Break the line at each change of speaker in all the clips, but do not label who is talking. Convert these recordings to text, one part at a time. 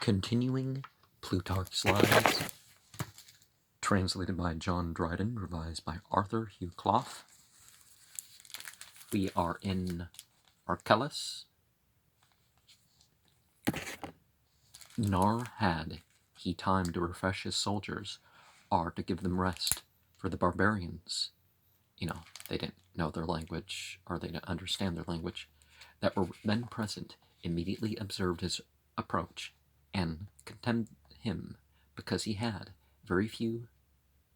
Continuing Plutarch's Lives, translated by John Dryden, revised by Arthur Hugh Clough. We are in Marcellus. Nor had he time to refresh his soldiers, or to give them rest, for the barbarians, they didn't know their language, or they didn't understand their language, that were then present, immediately observed his approach, and contemned him, because he had very few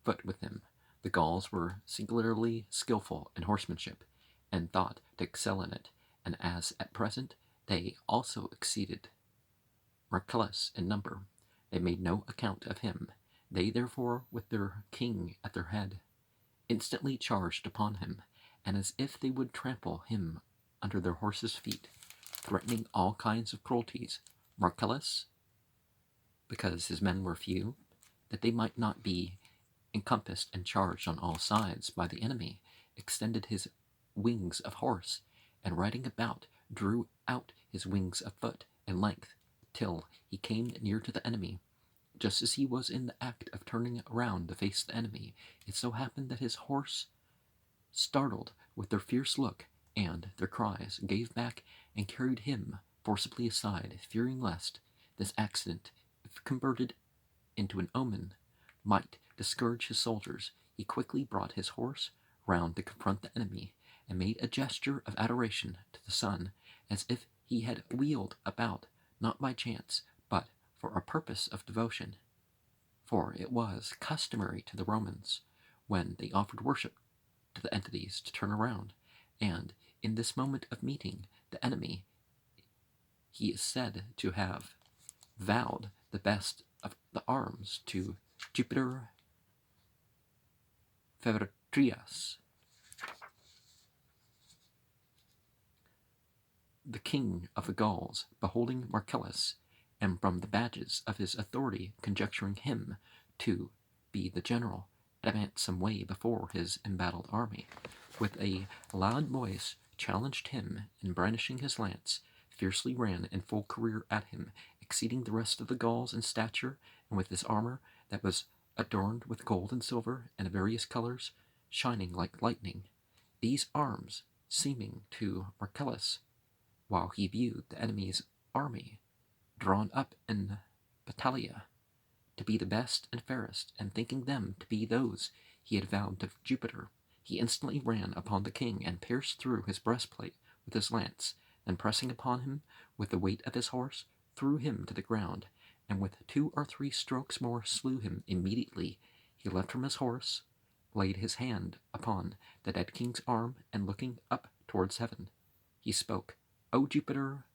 foot with him. The Gauls were singularly skilful in horsemanship, and thought to excel in it, and as at present they also exceeded Marcellus in number, they made no account of him. They therefore, with their king at their head, instantly charged upon him, and as if they would trample him under their horses' feet, threatening all kinds of cruelties, Marcellus, because his men were few, that they might not be encompassed and charged on all sides by the enemy, extended his wings of horse, and riding about, drew out his wings of foot in length, till he came near to the enemy. Just as he was in the act of turning around to face the enemy, it so happened that his horse, startled with their fierce look and their cries, gave back and carried him forcibly aside, fearing lest this accident, if converted into an omen, might discourage his soldiers. He quickly brought his horse round to confront the enemy, and made a gesture of adoration to the sun, as if he had wheeled about, not by chance, but for a purpose of devotion. For it was customary to the Romans, when they offered worship to the entities, to turn around, and in this moment of meeting the enemy, he is said to have vowed the best of the arms to Jupiter Feretrias, the king of the Gauls, beholding Marcellus, and from the badges of his authority conjecturing him to be the general, advanced some way before his embattled army, with a loud voice challenged him, and brandishing his lance, fiercely ran in full career at him, exceeding the rest of the Gauls in stature, and with his armor that was adorned with gold and silver and various colors, shining like lightning. These arms seeming to Marcellus, while he viewed the enemy's army drawn up in battalia, to be the best and fairest, and thinking them to be those he had vowed to Jupiter, he instantly ran upon the king, and pierced through his breastplate with his lance, then pressing upon him with the weight of his horse, threw him to the ground, and with 2 or 3 strokes more slew him immediately. He leapt from his horse, laid his hand upon the dead king's arm, and looking up towards heaven, he spoke, "O Jupiter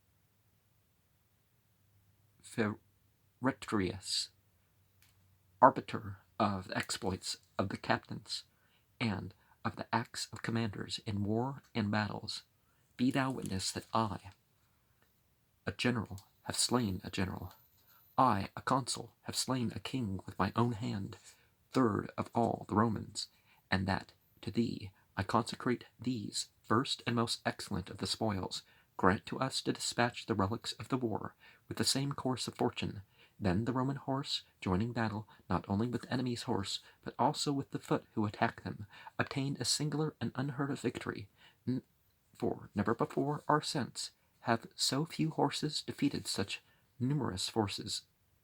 Feretrias, arbiter of the exploits of the captains, and of the acts of commanders in war and battles, be thou witness that I, a general, have slain a general. I, a consul, have slain a king with my own hand, third of all the Romans, and that to thee I consecrate these first and most excellent of the spoils. Grant to us to dispatch the relics of the war with the same course of fortune." Then the Roman horse, joining battle not only with the enemy's horse, but also with the foot who attacked them, obtained a singular and unheard of victory, for never before or since have so few horses defeated such numerous forces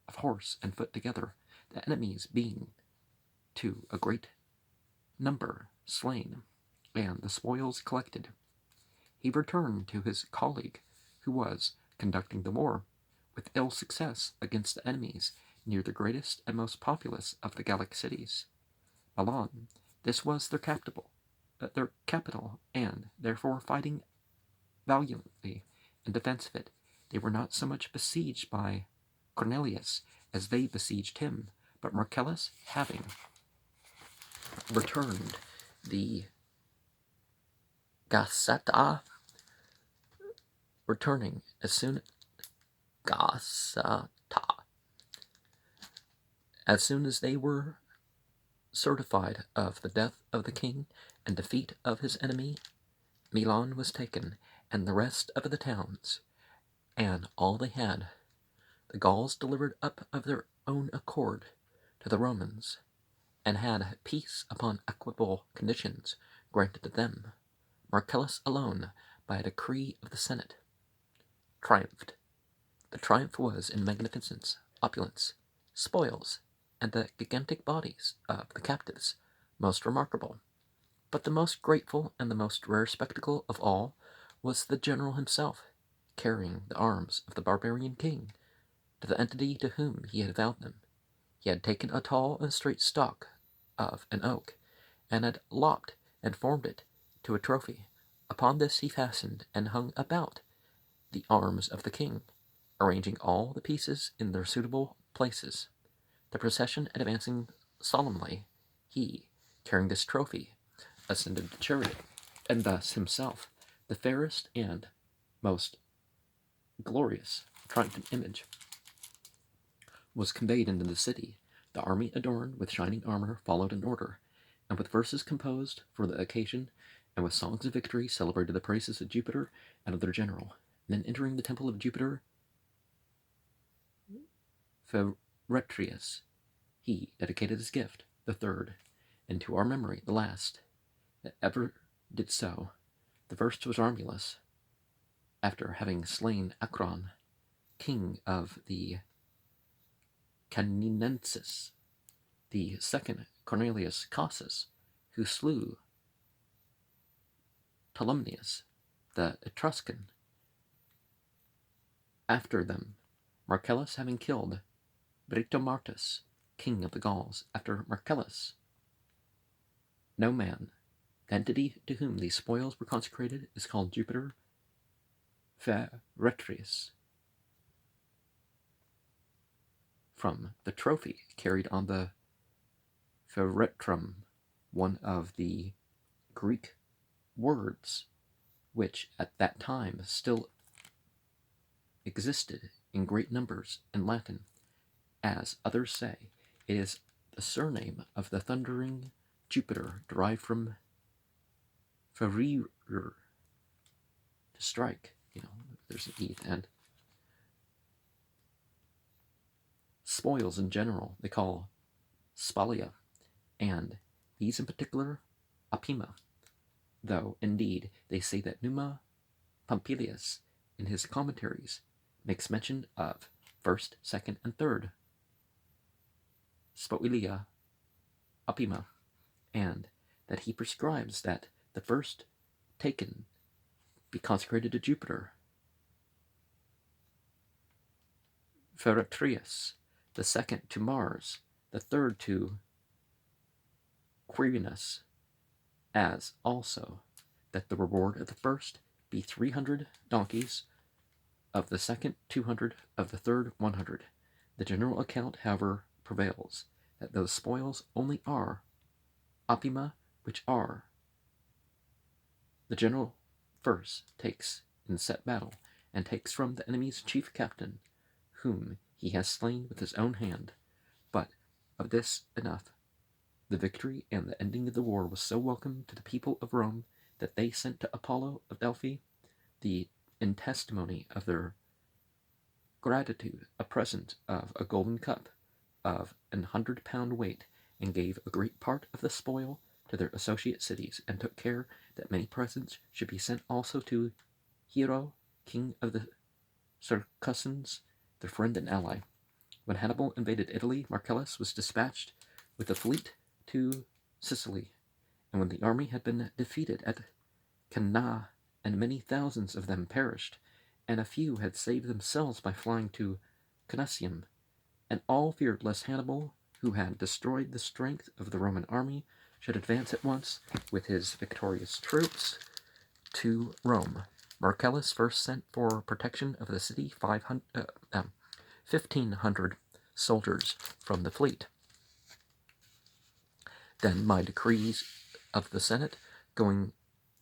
of horse and foot together, the enemies being to a great number slain, and the spoils collected. He returned to his colleague, who was conducting the war, with ill success against the enemies near the greatest and most populous of the Gallic cities, Milan. This was their capital, and therefore fighting valiantly in defense of it, they were not so much besieged by Cornelius as they besieged him, but Marcellus, having returned the Gassata, returning as soon as they were certified of the death of the king and defeat of his enemy, Milan was taken, and the rest of the towns, and all they had the Gauls delivered up of their own accord to the Romans, and had peace upon equitable conditions granted to them. Marcellus alone, by a decree of the Senate, triumphed. The triumph was in magnificence, opulence, spoils, and the gigantic bodies of the captives most remarkable. But the most grateful and the most rare spectacle of all was the general himself, carrying the arms of the barbarian king to the entity to whom he had vowed them. He had taken a tall and straight stalk of an oak, and had lopped and formed it to a trophy. Upon this he fastened and hung about the arms of the king, arranging all the pieces in their suitable places. The procession advancing solemnly, he, carrying this trophy, ascended the chariot, and thus himself, the fairest and most glorious triumphant image, was conveyed into the city. The army adorned with shining armor followed in order, and with verses composed for the occasion, and with songs of victory celebrated the praises of Jupiter and of their general. And then entering the temple of Jupiter Feretrius, he dedicated his gift, the third, and to our memory the last, that ever did so. The first was Romulus, after having slain Acron, king of the Caninenses. The second, Cornelius Cassus, who slew Tolumnius, the Etruscan. After them, Marcellus having killed Britomartus, king of the Gauls. After Marcellus, no man. The entity to whom these spoils were consecrated is called Jupiter Feretrius. From the trophy carried on the Feretrum, one of the Greek words which at that time still existed in great numbers in Latin. As others say, it is the surname of the thundering Jupiter, derived from ferir, to strike. There's an E and spoils in general they call spalia, and these in particular apima, though indeed they say that Numa Pompilius in his commentaries makes mention of first, second, and third spoilia apima, and that he prescribes that the first taken be consecrated to Jupiter Feretrius, the second to Mars, the third to Quirinus, as also that the reward of the first be 300 donkeys, of the second 200, of the third 100. The general account, however, prevails, that those spoils only are opima, which are the general first takes in set battle, and takes from the enemy's chief captain, whom he has slain with his own hand. But of this enough. The victory and the ending of the war was so welcome to the people of Rome that they sent to Apollo of Delphi, in testimony of their gratitude, a present of a golden cup of 100-pound weight, and gave a great part of the spoil to their associate cities, and took care that many presents should be sent also to Hero, king of the Circassians, their friend and ally. When Hannibal invaded Italy, Marcellus was dispatched with a fleet to Sicily, and when the army had been defeated at Cannae, and many thousands of them perished, and a few had saved themselves by flying to Canusium, and all feared lest Hannibal, who had destroyed the strength of the Roman army, should advance at once with his victorious troops to Rome. Marcellus first sent for protection of the city 1,500 soldiers from the fleet. Then, by decrees of the Senate, going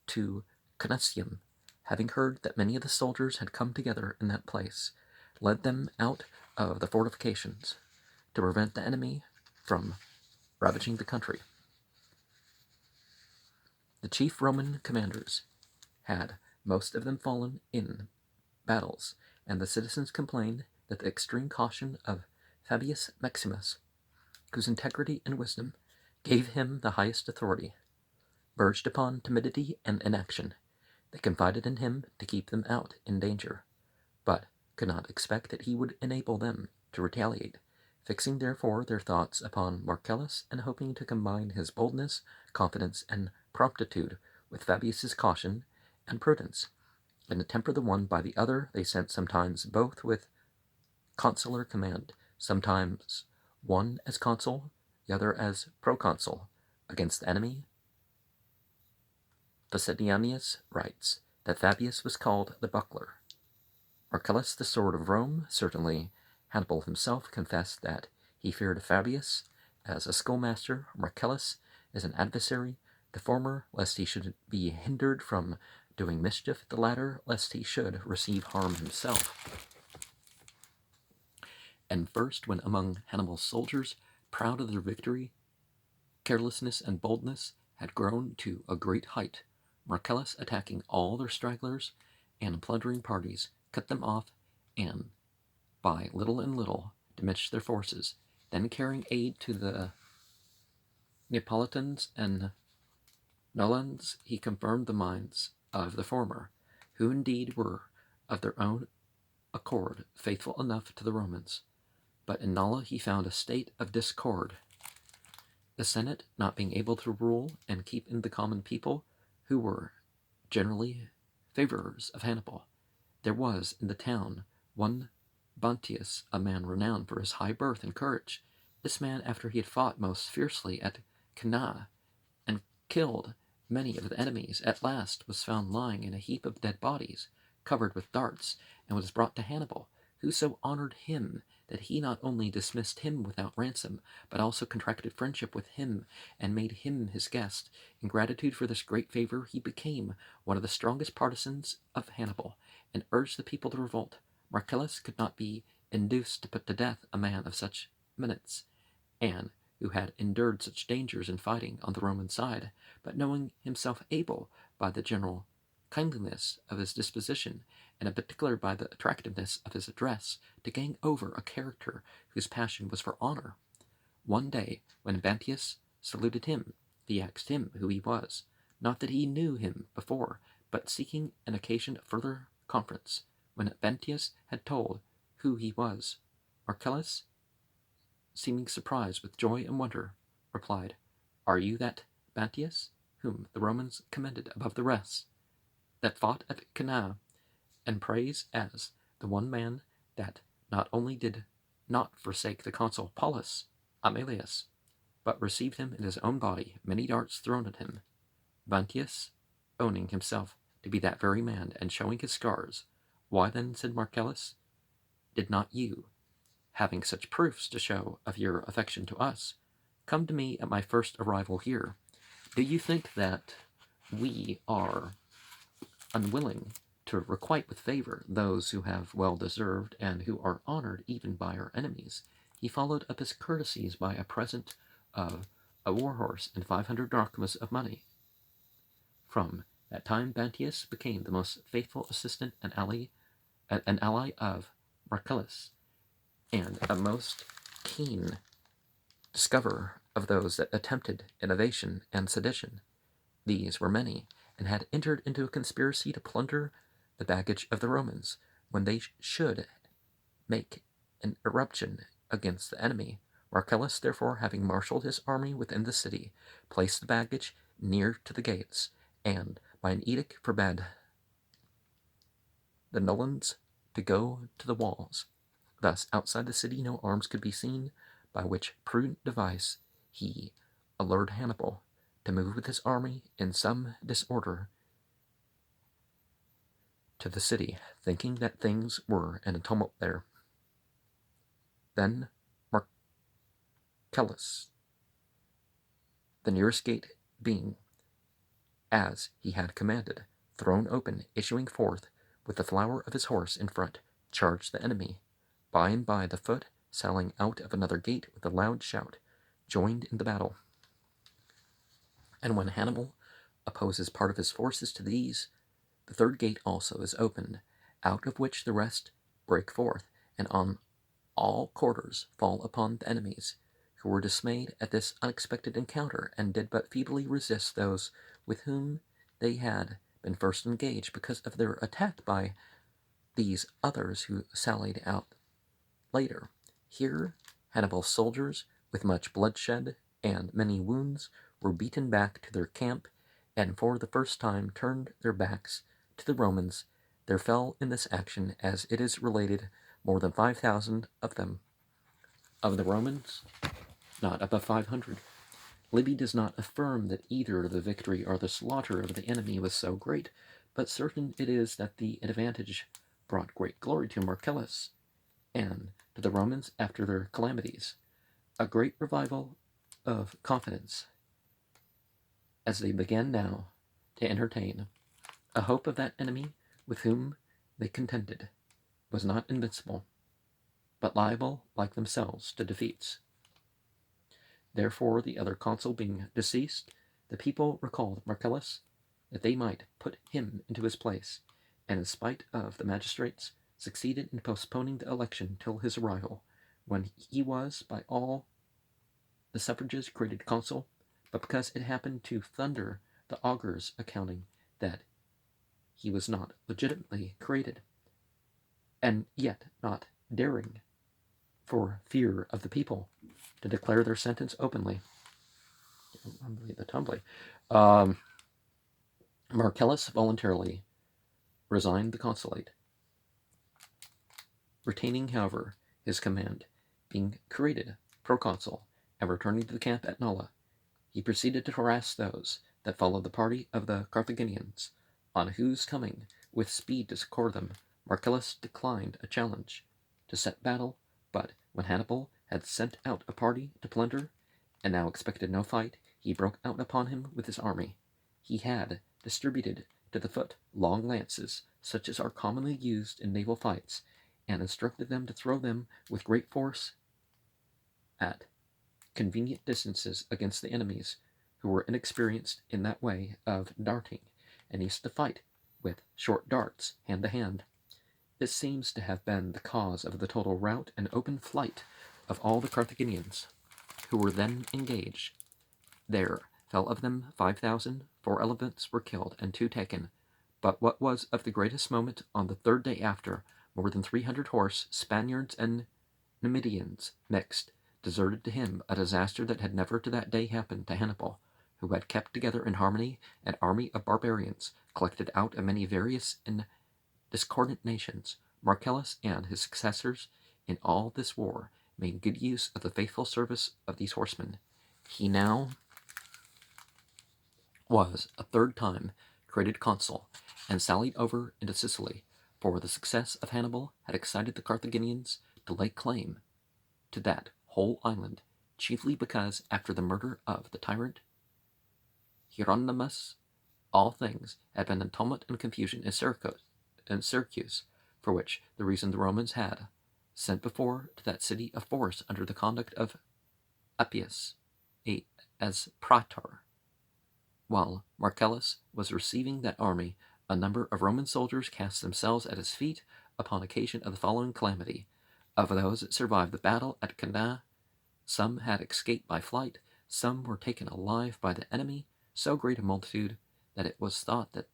to Canusium, having heard that many of the soldiers had come together in that place, led them out of the fortifications to prevent the enemy from ravaging the country. The chief Roman commanders had most of them fallen in battles, and the citizens complained that the extreme caution of Fabius Maximus, whose integrity and wisdom gave him the highest authority, verged upon timidity and inaction. They confided in him to keep them out in danger, but could not expect that he would enable them to retaliate, fixing therefore their thoughts upon Marcellus, and hoping to combine his boldness, confidence, and promptitude with Fabius's caution and prudence, and to temper the one by the other. They sent sometimes both with consular command, sometimes one as consul, the other as proconsul, against the enemy. Facidianius writes that Fabius was called the buckler, Marcellus the sword of Rome. Certainly Hannibal himself confessed that he feared Fabius as a schoolmaster, Marcellus as an adversary, the former lest he should be hindered from doing mischief, the latter lest he should receive harm himself. And first, when among Hannibal's soldiers, proud of their victory, carelessness and boldness had grown to a great height, Marcellus, attacking all their stragglers and plundering parties, cut them off, and by little and little diminished their forces. Then, carrying aid to the Neapolitans and Nolans, he confirmed the minds of the former, who indeed were of their own accord faithful enough to the Romans. But in Nola he found a state of discord, the Senate not being able to rule and keep in the common people, who were generally favorers of Hannibal. There was in the town one Bontius, a man renowned for his high birth and courage. This man, after he had fought most fiercely at Cannae and killed many of the enemies, at last was found lying in a heap of dead bodies, covered with darts, and was brought to Hannibal, who so honored him that he not only dismissed him without ransom, but also contracted friendship with him and made him his guest. In gratitude for this great favor, he became one of the strongest partisans of Hannibal, and urged the people to revolt. Marcellus could not be induced to put to death a man of such eminence, and who had endured such dangers in fighting on the Roman side, but knowing himself able, by the general kindliness of his disposition, and in particular by the attractiveness of his address, to gain over a character whose passion was for honor. One day, when Bantius saluted him, he asked him who he was, not that he knew him before, but seeking an occasion of further conference. When Bantius had told who he was, Marcellus, seeming surprised with joy and wonder, replied, "Are you that Bantius, whom the Romans commended above the rest, that fought at Cannae, and praise as the one man that not only did not forsake the consul Paulus Amelius, but received him in his own body, many darts thrown at him?" Bantius, owning himself to be that very man, and showing his scars, "Why then," said Marcellus, "did not you, having such proofs to show of your affection to us, come to me at my first arrival here? Do you think that we are unwilling to requite with favor those who have well deserved, and who are honored even by our enemies?" He followed up his courtesies by a present of a war horse and 500 drachmas of money. From that time Bantius became the most faithful assistant and ally of Marcellus, and a most keen discoverer of those that attempted innovation and sedition. These were many, and had entered into a conspiracy to plunder the baggage of the Romans, when they should make an eruption against the enemy. Marcellus, therefore, having marshalled his army within the city, placed the baggage near to the gates, and by an edict forbade the Nolans to go to the walls. Thus, outside the city no arms could be seen, by which prudent device he allured Hannibal to move with his army in some disorder to the city, thinking that things were in a tumult there. Then Marcellus, the nearest gate being, as he had commanded, thrown open, issuing forth with the flower of his horse in front, charged the enemy. By and by the foot, sallying out of another gate with a loud shout, joined in the battle. And when Hannibal opposes part of his forces to these, the third gate also is opened, out of which the rest break forth, and on all quarters fall upon the enemies, who were dismayed at this unexpected encounter, and did but feebly resist those with whom they had been first engaged, because of their attack by these others who sallied out later. Here Hannibal's soldiers, with much bloodshed and many wounds, were beaten back to their camp, and for the first time turned their backs to the Romans. There fell in this action, as it is related, more than 5,000 of them. Of the Romans, not above 500. Livy does not affirm that either the victory or the slaughter of the enemy was so great, but certain it is that the advantage brought great glory to Marcellus and to the Romans after their calamities, a great revival of confidence, as they began now to entertain a hope of that enemy with whom they contended was not invincible, but liable, like themselves, to defeats. Therefore, the other consul being deceased, the people recalled Marcellus, that they might put him into his place, and in spite of the magistrates, succeeded in postponing the election till his arrival, when he was by all the suffrages created consul, but because it happened to thunder the augurs accounting that he was not legitimately created, and yet not daring, for fear of the people, to declare their sentence openly. The tumbly. Marcellus voluntarily resigned the consulate, retaining, however, his command, being created proconsul, and returning to the camp at Nola, he proceeded to harass those that followed the party of the Carthaginians, on whose coming with speed to succor them, Marcellus declined a challenge to set battle, but when Hannibal had sent out a party to plunder, and now expected no fight, he broke out upon him with his army. He had distributed to the foot long lances, such as are commonly used in naval fights, and instructed them to throw them with great force at convenient distances against the enemies, who were inexperienced in that way of darting, and used to fight with short darts hand to hand. This seems to have been the cause of the total rout and open flight of all the Carthaginians, who were then engaged. There fell of them 5,000, 4 elephants were killed, and 2 taken. But what was of the greatest moment, on the 3rd day after, more than 300 horse, Spaniards and Numidians mixed, deserted to him, a disaster that had never to that day happened to Hannibal, who had kept together in harmony an army of barbarians, collected out of many various and discordant nations. Marcellus and his successors in all this war made good use of the faithful service of these horsemen. He now was a 3rd time created consul, and sallied over into Sicily, for the success of Hannibal had excited the Carthaginians to lay claim to that whole island, chiefly because, after the murder of the tyrant Hieronymus, all things had been in tumult and confusion in Syracuse, for which the reason the Romans had sent before to that city a force under the conduct of Appius as praetor. While Marcellus was receiving that army, a number of Roman soldiers cast themselves at his feet upon occasion of the following calamity. Of those that survived the battle at Cannae, some had escaped by flight, some were taken alive by the enemy, so great a multitude that it was thought that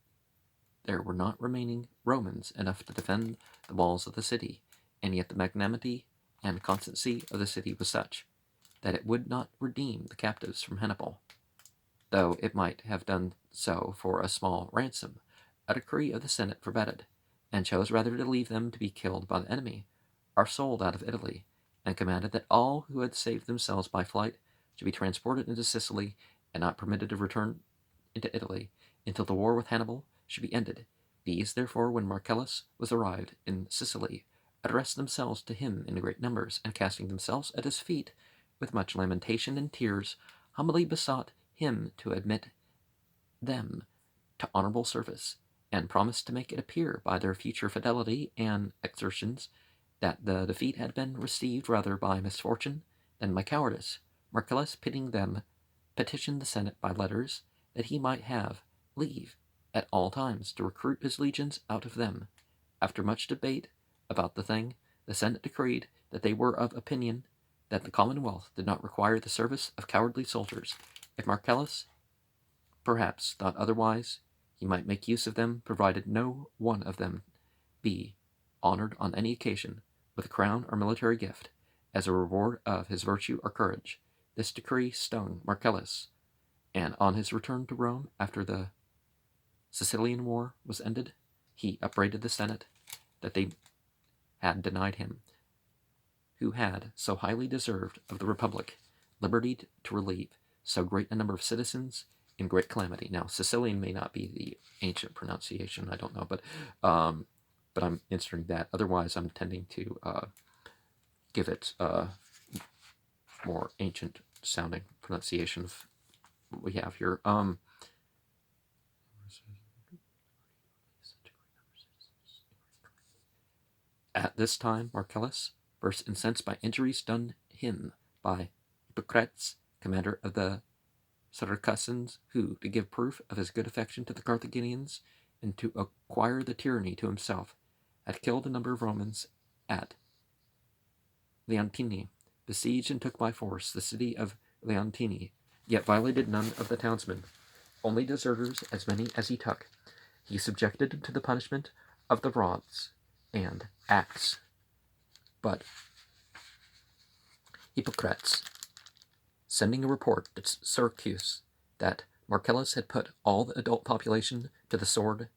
there were not remaining Romans enough to defend the walls of the city, and yet the magnanimity and constancy of the city was such that it would not redeem the captives from Hannibal, though it might have done so for a small ransom. A decree of the Senate forbade it, and chose rather to leave them to be killed by the enemy, or sold out of Italy, and commanded that all who had saved themselves by flight should be transported into Sicily, and not permitted to return into Italy until the war with Hannibal should be ended. These, therefore, when Marcellus was arrived in Sicily, addressed themselves to him in great numbers, and casting themselves at his feet, with much lamentation and tears, humbly besought him to admit them to honorable service, and promised to make it appear by their future fidelity and exertions that the defeat had been received rather by misfortune than by cowardice. Marcellus, pitying them, petitioned the Senate by letters that he might have leave at all times to recruit his legions out of them. After much debate about the thing, the Senate decreed that they were of opinion that the Commonwealth did not require the service of cowardly soldiers. If Marcellus perhaps thought otherwise, he might make use of them, provided no one of them be honored on any occasion with a crown or military gift as a reward of his virtue or courage. This decree stung Marcellus, and on his return to Rome after the Sicilian War was ended, he upbraided the Senate that they had denied him, who had so highly deserved of the Republic, liberty to relieve so great a number of citizens in great calamity. Now, Sicilian may not be the ancient pronunciation, I don't know, but I'm inserting that. Otherwise, I'm tending to give it more ancient sounding pronunciation of what we have here. At this time, Marcellus, burst incensed by injuries done him by Hippocrates, commander of the Syracusans, who, to give proof of his good affection to the Carthaginians and to acquire the tyranny to himself, had killed a number of Romans at Leontini, besieged and took by force the city of Leontini, yet violated none of the townsmen, only deserters as many as he took. He subjected to the punishment of the rods and axe. But Hippocrates, sending a report to Syracuse that Marcellus had put all the adult population to the sword,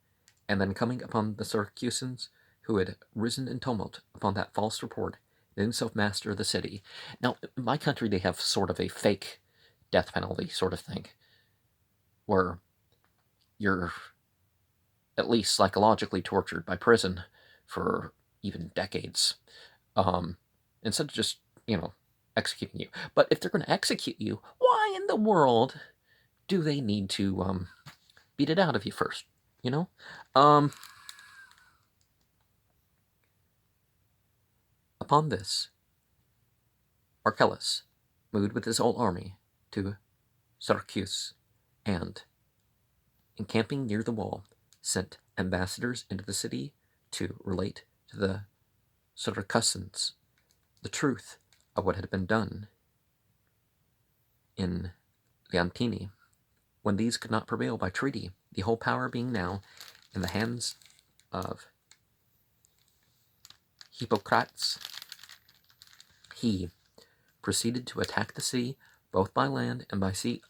and then coming upon the Syracusans, who had risen in tumult upon that false report, did himself master of the city. Now, in my country, they have sort of a fake death penalty sort of thing, where you're at least psychologically tortured by prison for even decades, instead of just, executing you. But if they're going to execute you, why in the world do they need to beat it out of you first? Upon this, Marcellus moved with his whole army to Syracuse, and, encamping near the wall, sent ambassadors into the city to relate to the Syracusans the truth of what had been done in Leontini. When these could not prevail by treaty, the whole power being now in the hands of Hippocrates, he proceeded to attack the city both by land and by sea.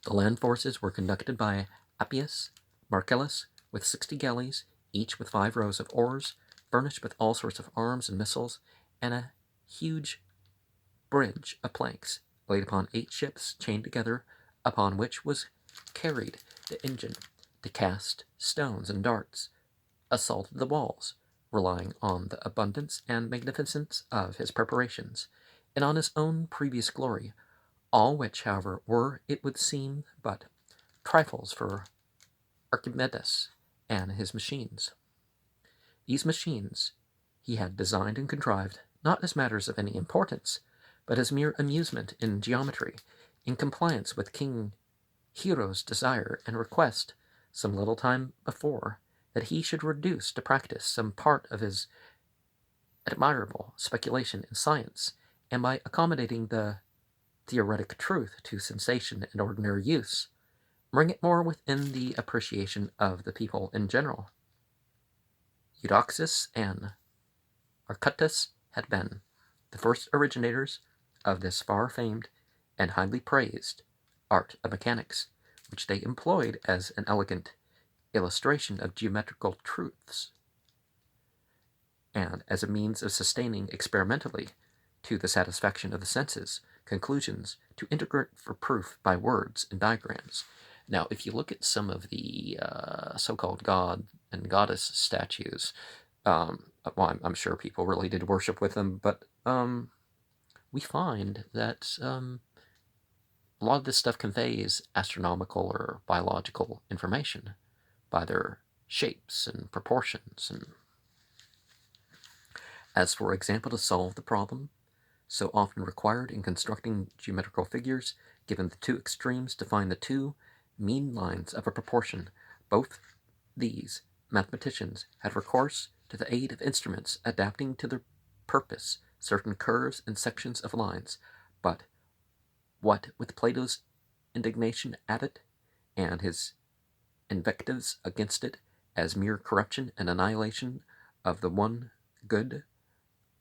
The land forces were conducted by Appius Marcellus with 60 galleys, each with 5 rows of oars, furnished with all sorts of arms and missiles, and a huge bridge of planks laid upon 8 ships chained together, upon which was carried the engine to cast stones and darts, assaulted the walls, relying on the abundance and magnificence of his preparations, and on his own previous glory, all which, however, were, it would seem, but trifles for Archimedes and his machines. These machines he had designed and contrived, not as matters of any importance, but as mere amusement in geometry, in compliance with King Hero's desire and request, some little time before, that he should reduce to practice some part of his admirable speculation in science, and by accommodating the theoretic truth to sensation and ordinary use, bring it more within the appreciation of the people in general. Eudoxus and Archytas had been the first originators of this far-famed and highly praised art of mechanics, which they employed as an elegant illustration of geometrical truths, and as a means of sustaining experimentally, to the satisfaction of the senses, conclusions to integrate for proof by words and diagrams. Now, if you look at some of the so-called god and goddess statues, well, I'm sure people really did worship with them, but we find that a lot of this stuff conveys astronomical or biological information by their shapes and proportions. And as, for example, to solve the problem so often required in constructing geometrical figures, given the 2 extremes to find the 2 mean lines of a proportion, both these mathematicians had recourse to the aid of instruments adapting to their purpose certain curves and sections of lines, but what with Plato's indignation at it, and his invectives against it as mere corruption and annihilation of the one good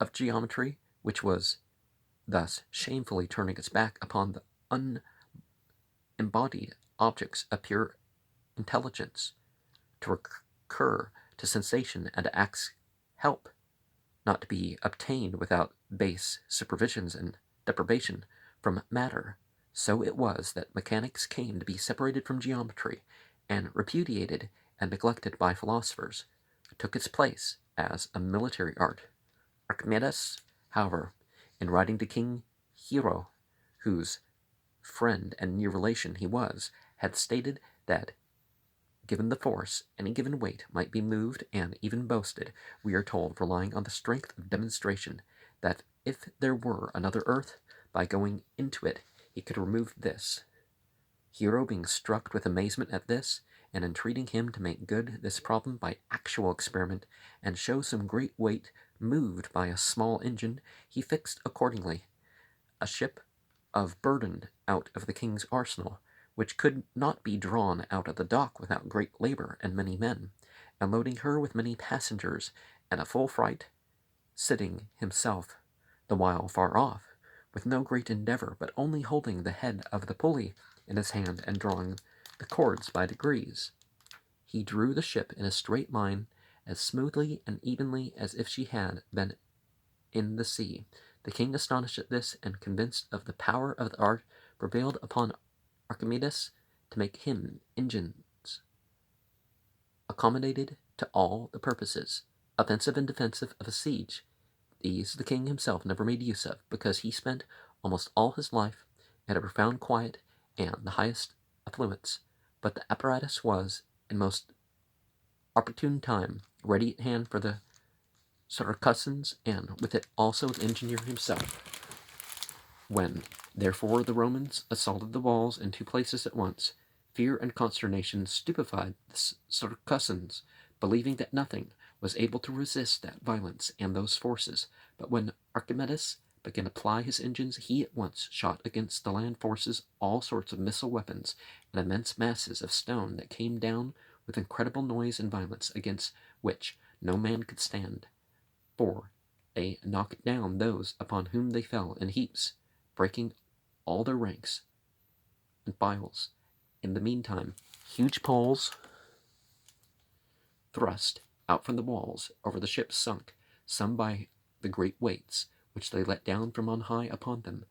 of geometry, which was thus shamefully turning its back upon the unembodied objects of pure intelligence, to recur to sensation and to ask help, not to be obtained without base supervisions and deprivation from matter. So it was that mechanics came to be separated from geometry, and repudiated and neglected by philosophers, took its place as a military art. Archimedes, however, in writing to King Hero, whose friend and near relation he was, had stated that given the force, any given weight might be moved and even boasted, we are told, relying on the strength of demonstration, that if there were another earth, by going into it, he could remove this. Hero, being struck with amazement at this, and entreating him to make good this problem by actual experiment, and show some great weight moved by a small engine, he fixed accordingly a ship of burden out of the king's arsenal, which could not be drawn out of the dock without great labor and many men, and loading her with many passengers and a full freight, sitting himself the while far off, with no great endeavor, but only holding the head of the pulley in his hand and drawing the cords by degrees. He drew the ship in a straight line, as smoothly and evenly as if she had been in the sea. The king, astonished at this, and convinced of the power of the art, prevailed upon Archimedes to make him engines accommodated to all the purposes, offensive and defensive, of a siege. These the king himself never made use of, because he spent almost all his life in a profound quiet and the highest affluence, but the apparatus was, in most opportune time, ready at hand for the Saracens, and with it also the engineer himself. When, therefore, the Romans assaulted the walls in two places at once, fear and consternation stupefied the Saracens, believing that nothing was able to resist that violence and those forces. But when Archimedes began to ply his engines, he at once shot against the land forces all sorts of missile weapons and immense masses of stone that came down with incredible noise and violence, against which no man could stand, for they knocked down those upon whom they fell in heaps, breaking all their ranks and files. In the meantime, huge poles thrust out from the walls over the ships sunk, some by the great weights which they let down from on high upon them,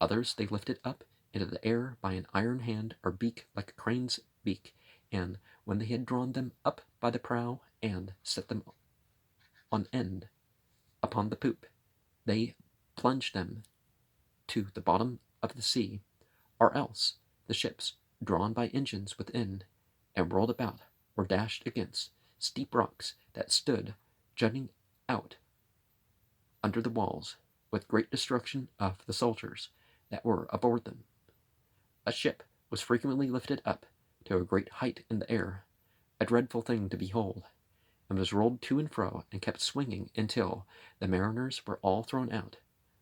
others they lifted up into the air by an iron hand or beak like a crane's beak, and when they had drawn them up by the prow and set them on end upon the poop, they plunged them to the bottom of the sea, or else the ships, drawn by engines within, and rolled about, or dashed against steep rocks that stood jutting out under the walls, with great destruction of the soldiers that were aboard them. A ship was frequently lifted up to a great height in the air, a dreadful thing to behold, and was rolled to and fro and kept swinging until the mariners were all thrown out,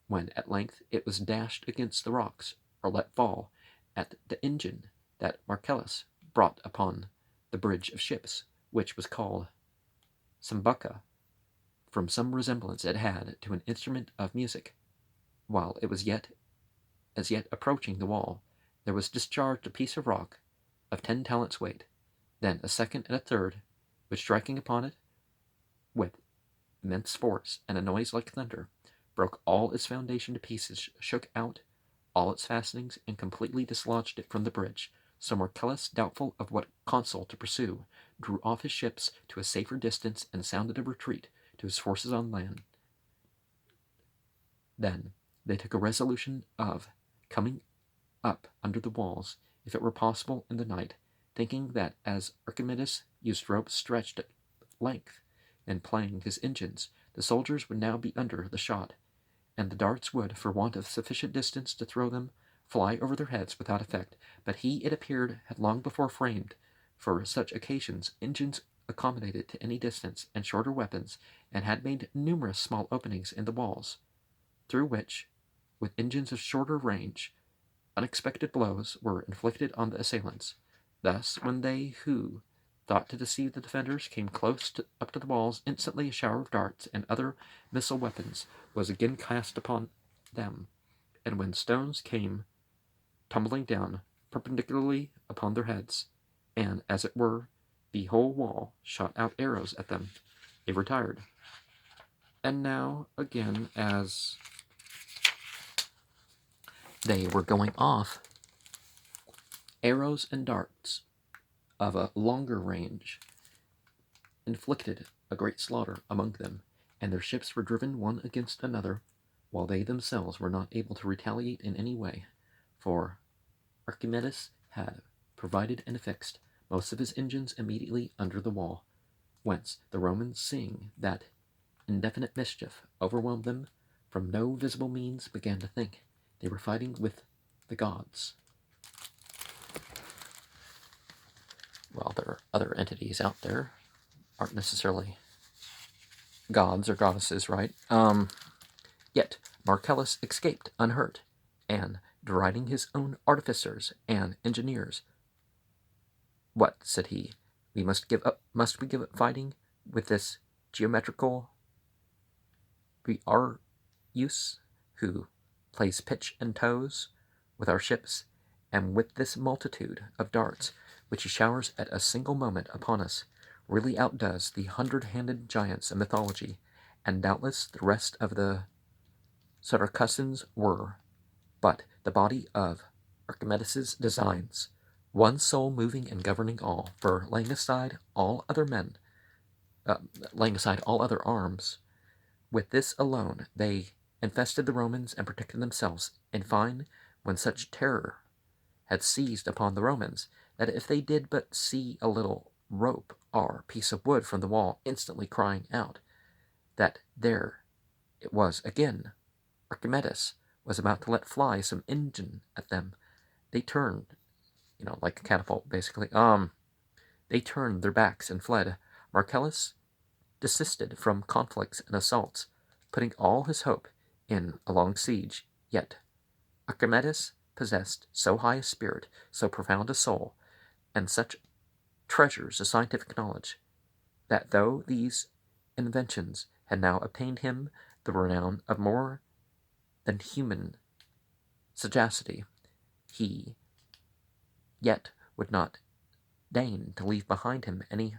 when at length it was dashed against the rocks, or let fall at the engine that Marcellus brought upon the bridge of ships, which was called Sambuca, from some resemblance it had to an instrument of music. While it was as yet approaching the wall, there was discharged a piece of rock of 10 talents weight, then a second and a third, which, striking upon it with immense force and a noise like thunder, broke all its foundation to pieces, shook out all its fastenings, and completely dislodged it from the bridge. So Marcellus, doubtful of what counsel to pursue, drew off his ships to a safer distance and sounded a retreat to his forces on land. Then they took a resolution of coming up under the walls, if it were possible, in the night, thinking that as Archimedes used ropes stretched at length in playing his engines, the soldiers would now be under the shot, and the darts would, for want of sufficient distance to throw them, fly over their heads without effect. But he, it appeared, had long before framed, for such occasions, engines accommodated to any distance and shorter weapons, and had made numerous small openings in the walls, through which, with engines of shorter range, unexpected blows were inflicted on the assailants. Thus, when they who thought to deceive the defenders came up to the walls, instantly a shower of darts and other missile weapons was again cast upon them, and when stones came tumbling down perpendicularly upon their heads, and, as it were, the whole wall shot out arrows at them, they retired. And now, again, as they were going off, arrows and darts of a longer range inflicted a great slaughter among them, and their ships were driven one against another, while they themselves were not able to retaliate in any way, for Archimedes had provided and affixed most of his engines immediately under the wall, whence the Romans, seeing that indefinite mischief overwhelmed them from no visible means, began to think they were fighting with the gods. Well, there are other entities out there, aren't necessarily gods or goddesses, right? Yet Marcellus escaped unhurt, and deriding his own artificers and engineers, "What," said he, must we give up fighting with this geometrical use, who plays pitch and toes with our ships, and with this multitude of darts which he showers at a single moment upon us, really outdoes the 100-handed giants of mythology, and doubtless the rest of the Syracusans were but the body of Archimedes's designs, one soul moving and governing all, for laying aside all other arms, with this alone they infested the Romans and protected themselves. In fine, when such terror had seized upon the Romans, that if they did but see a little rope or piece of wood from the wall, instantly crying out that there it was again, Archimedes was about to let fly some engine at them, they turned, like a catapult, basically. They turned their backs and fled. Marcellus desisted from conflicts and assaults, putting all his hope in a long siege. Yet Archimedes possessed so high a spirit, so profound a soul, and such treasures of scientific knowledge, that though these inventions had now obtained him the renown of more than human sagacity, he yet would not deign to leave behind him any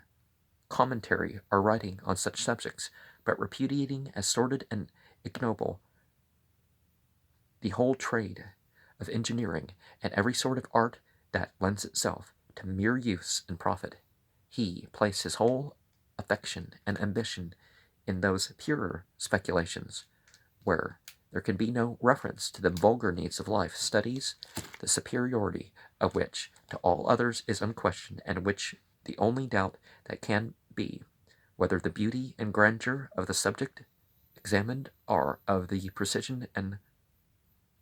commentary or writing on such subjects, but repudiating as sordid and ignoble the whole trade of engineering and every sort of art that lends itself to mere use and profit, he placed his whole affection and ambition in those purer speculations, where there can be no reference to the vulgar needs of life, studies the superiority of which to all others is unquestioned, and which the only doubt that can be whether the beauty and grandeur of the subject examined are of the precision and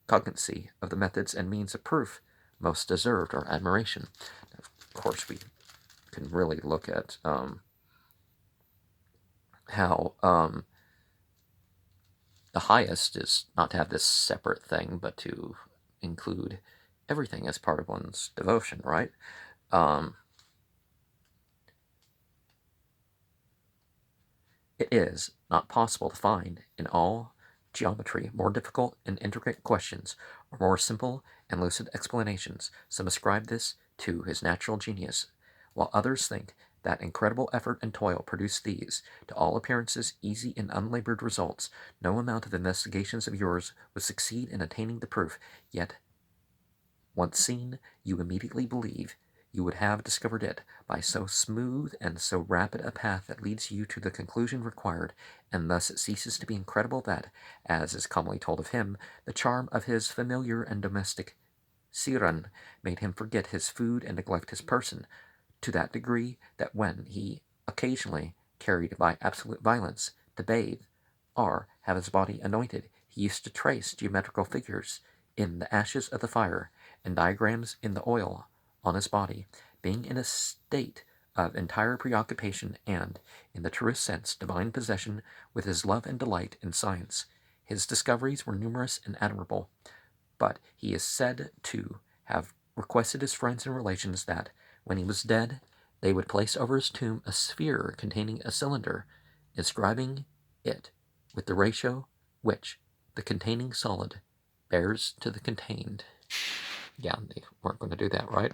cogency of the methods and means of proof most deserved our admiration. Of course, we can really look at how the highest is not to have this separate thing, but to include everything as part of one's devotion, right? It is not possible to find in all geometry more difficult and intricate questions, or more simple and lucid explanations. Some ascribe this to his natural genius, while others think that incredible effort and toil produced these, to all appearances, easy and unlabored results. No amount of investigations of yours would succeed in attaining the proof, yet, once seen, you immediately believe you would have discovered it by so smooth and so rapid a path that leads you to the conclusion required, and thus it ceases to be incredible that, as is commonly told of him, the charm of his familiar and domestic Siren made him forget his food and neglect his person, to that degree that when he occasionally carried by absolute violence to bathe, or have his body anointed, he used to trace geometrical figures in the ashes of the fire, and diagrams in the oil on his body, being in a state of entire preoccupation and, in the truest sense, divine possession with his love and delight in science. His discoveries were numerous and admirable, but he is said to have requested his friends and relations that, when he was dead, they would place over his tomb a sphere containing a cylinder, inscribing it with the ratio which the containing solid bears to the contained. Yeah, they weren't going to do that, right?